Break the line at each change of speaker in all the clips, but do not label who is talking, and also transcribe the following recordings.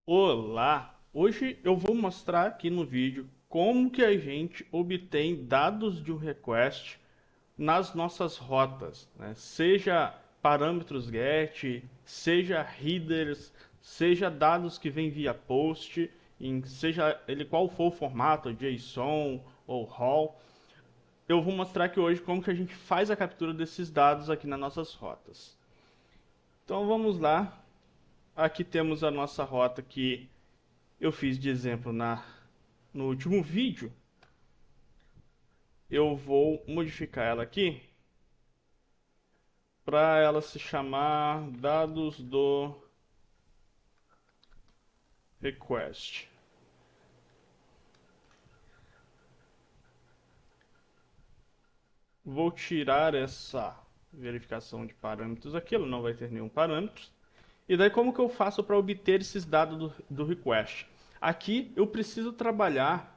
Olá! Hoje eu vou mostrar aqui no vídeo como que a gente obtém dados de um request nas nossas rotas, né? Seja parâmetros GET, seja headers, seja dados que vêm via post, seja ele qual for o formato, JSON ou RAW. Eu vou mostrar aqui hoje como que a gente faz a captura desses dados aqui nas nossas rotas. Então vamos lá. Aqui temos a nossa rota que eu fiz de exemplo no último vídeo. Eu vou modificar ela aqui para ela se chamar dados do request. Vou tirar essa verificação de parâmetros aqui, ela não vai ter nenhum parâmetro. E daí como que eu faço para obter esses dados do request? Aqui eu preciso trabalhar.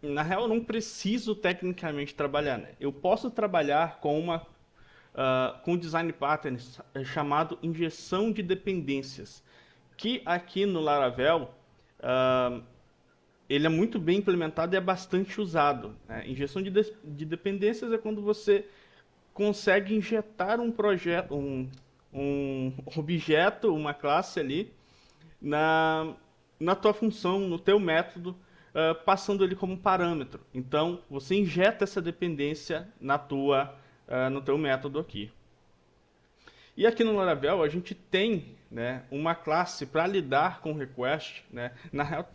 Na real, eu não preciso tecnicamente trabalhar, né? Eu posso trabalhar com um design pattern chamado injeção de dependências, que aqui no Laravel uh, ele é muito bem implementado e é bastante usado, né? Injeção de dependências é quando você consegue injetar um projeto, um objeto, uma classe ali na, na tua função, no teu método, passando ele como parâmetro. Então, você injeta essa dependência no teu método aqui. E aqui no Laravel a gente tem, né, uma classe para lidar com request. Né? Na real,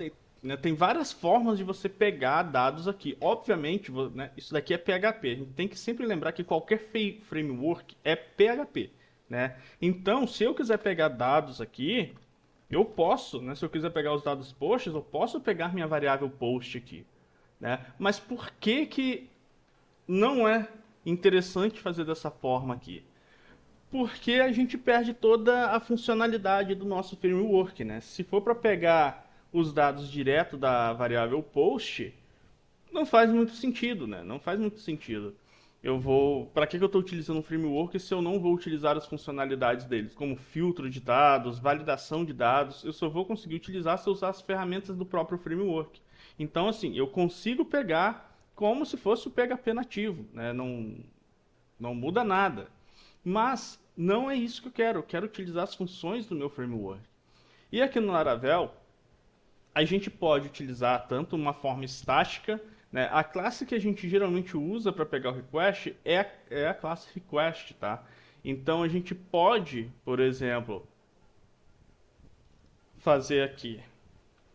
tem várias formas de você pegar dados aqui. Obviamente, né, isso daqui é PHP. A gente tem que sempre lembrar que qualquer framework é PHP. Né? Então, se eu quiser pegar dados aqui, eu posso, né, se eu quiser pegar os dados posts, eu posso pegar minha variável post aqui. Né? Mas por que não é interessante fazer dessa forma aqui? Porque a gente perde toda a funcionalidade do nosso framework, né? Se for para pegar os dados direto da variável post, não faz muito sentido, né? Não faz muito sentido. Para que eu estou utilizando um framework se eu não vou utilizar as funcionalidades deles, como filtro de dados, validação de dados? Eu só vou conseguir utilizar se eu usar as ferramentas do próprio framework. Então, assim, eu consigo pegar como se fosse o PHP nativo, né? Não muda nada. Mas não é isso que eu quero. Eu quero utilizar as funções do meu framework. E aqui no Laravel, a gente pode utilizar tanto uma forma estática, né? A classe que a gente geralmente usa para pegar o request é a classe request, tá? Então a gente pode, por exemplo, fazer aqui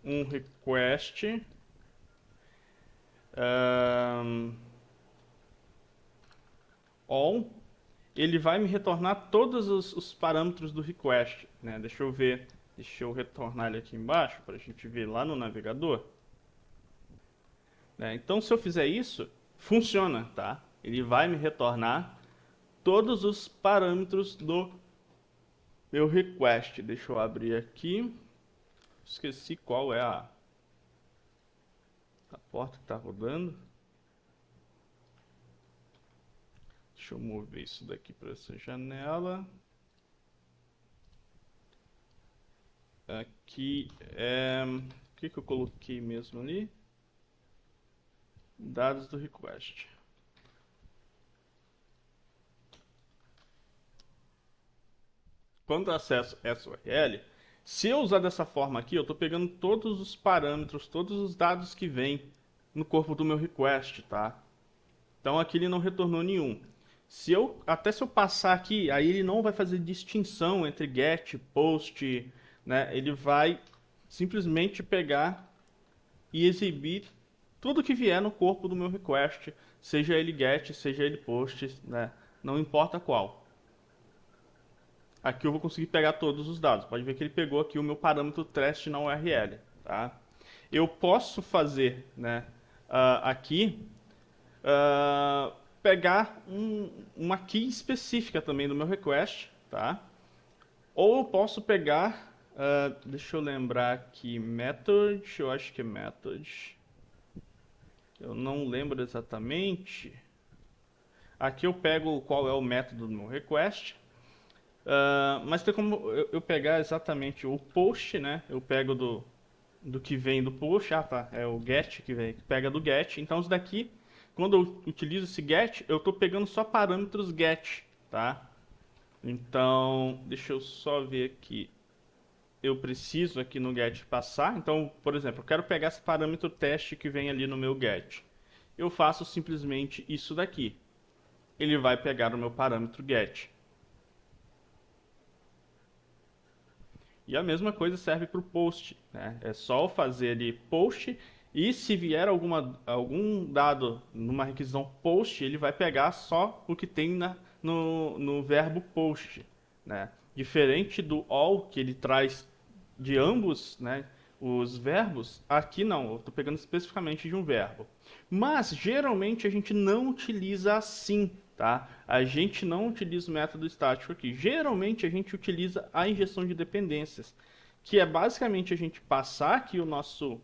um request um, all, ele vai me retornar todos os parâmetros do request, né? Deixa eu ver, deixa eu retornar ele aqui embaixo para a gente ver lá no navegador. Né? Então, se eu fizer isso, funciona, tá? Ele vai me retornar todos os parâmetros do meu request. Deixa eu abrir aqui. Esqueci qual é a porta que está rodando. Deixa eu mover isso daqui para essa janela. Aqui é... O que eu coloquei mesmo ali? Dados do request. Quando eu acesso essa URL, se eu usar dessa forma aqui, eu estou pegando todos os parâmetros, todos os dados que vêm no corpo do meu request, tá? Então aqui ele não retornou nenhum. Até se eu passar aqui, aí ele não vai fazer distinção entre get, post, né? Ele vai simplesmente pegar e exibir tudo que vier no corpo do meu request, seja ele get, seja ele post, né? Não importa qual. Aqui eu vou conseguir pegar todos os dados. Pode ver que ele pegou aqui o meu parâmetro test na URL, tá? Eu posso fazer, né, aqui pegar uma key específica também do meu request, tá? Ou eu posso pegar, deixa eu lembrar aqui, method, eu acho que é method. Eu não lembro exatamente. Aqui eu pego qual é o método do meu request. Mas tem como eu pegar exatamente o post, né? Eu pego do que vem do post. Ah, tá. É o get que vem, que pega do get. Então isso daqui, quando eu utilizo esse get, eu estou pegando só parâmetros get, tá? Então, deixa eu só ver aqui. Eu preciso aqui no get passar. Então, por exemplo, eu quero pegar esse parâmetro teste que vem ali no meu get. Eu faço simplesmente isso daqui. Ele vai pegar o meu parâmetro get. E a mesma coisa serve para o post, né? É só fazer ali post e se vier algum dado numa requisição post, ele vai pegar só o que tem no verbo post, né? Diferente do all, que ele traz de ambos, né, os verbos, aqui não, eu estou pegando especificamente de um verbo. Mas geralmente a gente não utiliza assim, tá? A gente não utiliza o método estático aqui. Geralmente a gente utiliza a injeção de dependências, que é basicamente a gente passar aqui o nosso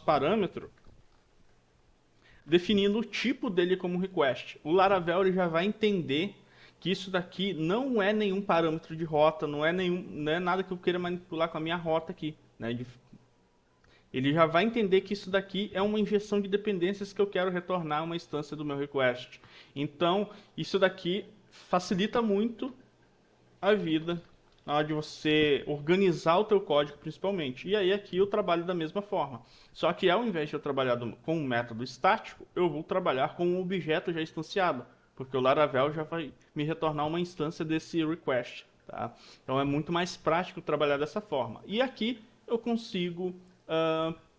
parâmetro, definindo o tipo dele como request. O Laravel ele já vai entender que isso daqui não é nenhum parâmetro de rota, não é nada que eu queira manipular com a minha rota aqui, né? Ele já vai entender que isso daqui é uma injeção de dependências que eu quero retornar uma instância do meu request. Então, isso daqui facilita muito a vida na hora de você organizar o teu código, principalmente. E aí aqui eu trabalho da mesma forma. Só que ao invés de eu trabalhar com um método estático, eu vou trabalhar com um objeto já instanciado, porque o Laravel já vai me retornar uma instância desse request. Tá? Então é muito mais prático trabalhar dessa forma. E aqui eu consigo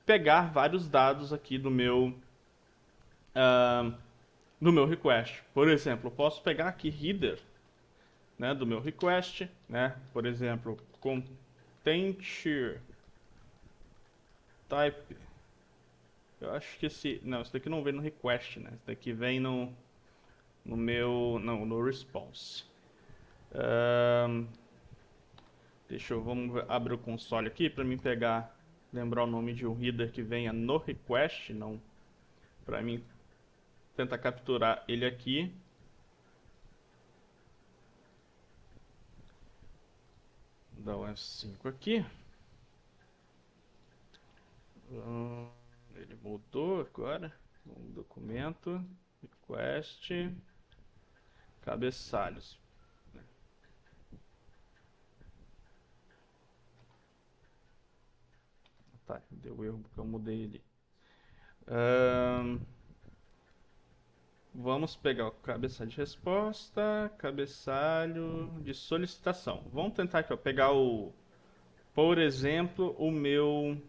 pegar vários dados aqui do meu request. Por exemplo, eu posso pegar aqui header, né, do meu request, né? Por exemplo, content type. Eu acho que não, esse daqui não vem no request, né? Esse daqui vem no response. Vamos abrir o console aqui para mim lembrar o nome de um header que venha no request, não, para mim tentar capturar ele aqui. Dá um F5 aqui. Ele mudou agora. Um documento, request, cabeçalhos. Tá, deu erro porque eu mudei ele. Vamos pegar o cabeçalho de resposta, cabeçalho de solicitação. Vamos tentar aqui, ó, pegar por exemplo, o meu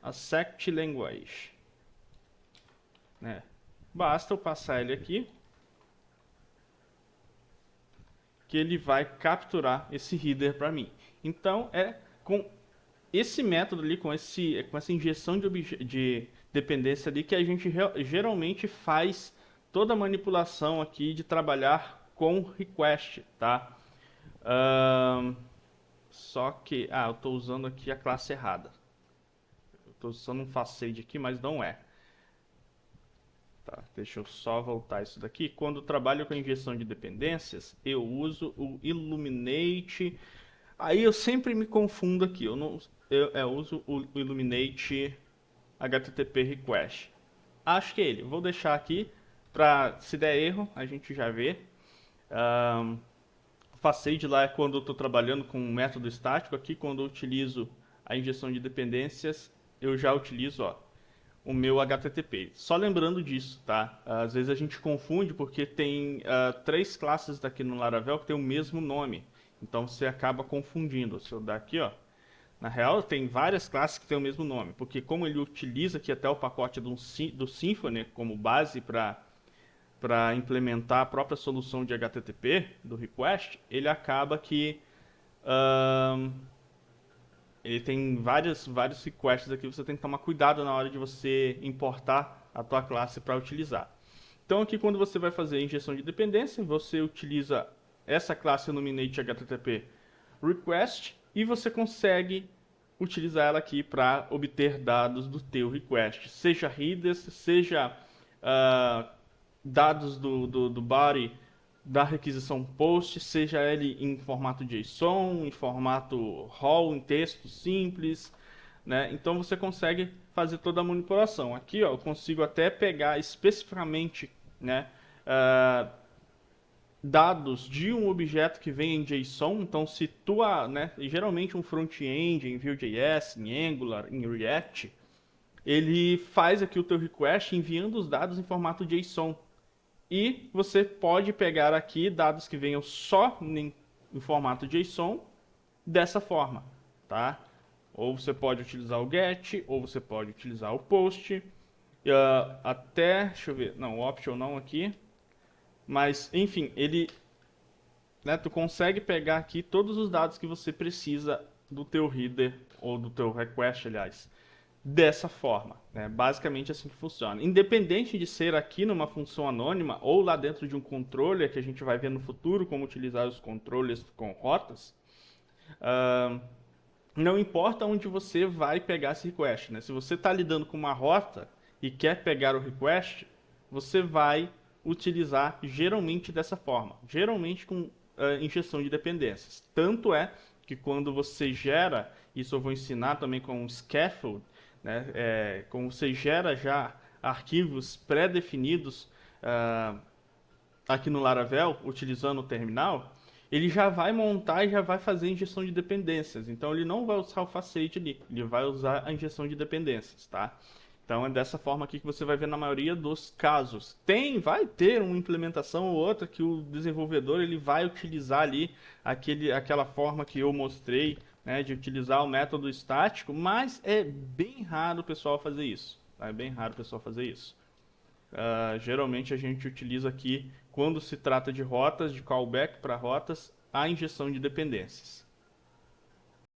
accept language, né? Basta eu passar ele aqui, que ele vai capturar esse header para mim. Então é com esse método ali, com essa injeção de dependência ali, que a gente geralmente faz toda a manipulação aqui de trabalhar com request, tá? Só que, eu estou usando aqui a classe errada. Eu estou usando um facade aqui, mas não é. Tá, deixa eu só voltar isso daqui. Quando eu trabalho com injeção de dependências, eu uso o Illuminate. Aí eu sempre me confundo aqui. Eu uso o Illuminate HTTP Request. Acho que é ele. Vou deixar aqui para, se der erro, a gente já vê. O facade lá é quando eu estou trabalhando com um método estático. Aqui, quando eu utilizo a injeção de dependências, eu já utilizo, ó, o meu HTTP. Só lembrando disso, tá? Às vezes a gente confunde porque tem 3 classes daqui no Laravel que tem o mesmo nome. Então você acaba confundindo. Se eu dar aqui, ó, na real tem várias classes que têm o mesmo nome, porque como ele utiliza aqui até o pacote do Symfony como base para implementar a própria solução de HTTP do request, ele acaba que ele tem vários requests aqui, você tem que tomar cuidado na hora de você importar a tua classe para utilizar. Então aqui quando você vai fazer a injeção de dependência, você utiliza essa classe Illuminate HTTP Request e você consegue utilizar ela aqui para obter dados do teu request, seja headers, seja dados do body da requisição post, seja ele em formato JSON, em formato RAW, em texto simples, né? Então você consegue fazer toda a manipulação. Aqui, ó, eu consigo até pegar especificamente, né, dados de um objeto que vem em JSON. Então, se tu, né, geralmente um front-end em Vue.js, em Angular, em React, ele faz aqui o teu request enviando os dados em formato JSON. E você pode pegar aqui dados que venham só em formato JSON dessa forma, tá? Ou você pode utilizar o get, ou você pode utilizar o post. Até, deixa eu ver, não, o option não aqui. Mas, enfim, ele, né, tu consegue pegar aqui todos os dados que você precisa do teu header, ou do teu request, aliás, dessa forma, né? Basicamente assim que funciona. Independente de ser aqui numa função anônima ou lá dentro de um controller, que a gente vai ver no futuro como utilizar os controllers com rotas, não importa onde você vai pegar esse request, né? Se você está lidando com uma rota e quer pegar o request, você vai utilizar geralmente dessa forma, geralmente com injeção de dependências. Tanto é que quando você gera, isso eu vou ensinar também com o scaffold, né? Como você gera já arquivos pré-definidos aqui no Laravel, utilizando o terminal, ele já vai montar e já vai fazer injeção de dependências. Então ele não vai usar o facade ali, ele vai usar a injeção de dependências, tá? Então é dessa forma aqui que você vai ver na maioria dos casos. Vai ter uma implementação ou outra que o desenvolvedor ele vai utilizar ali aquela forma que eu mostrei, né, de utilizar o método estático, mas é bem raro o pessoal fazer isso. Tá? É bem raro o pessoal fazer isso. Geralmente a gente utiliza aqui, quando se trata de rotas, de callback para rotas, a injeção de dependências.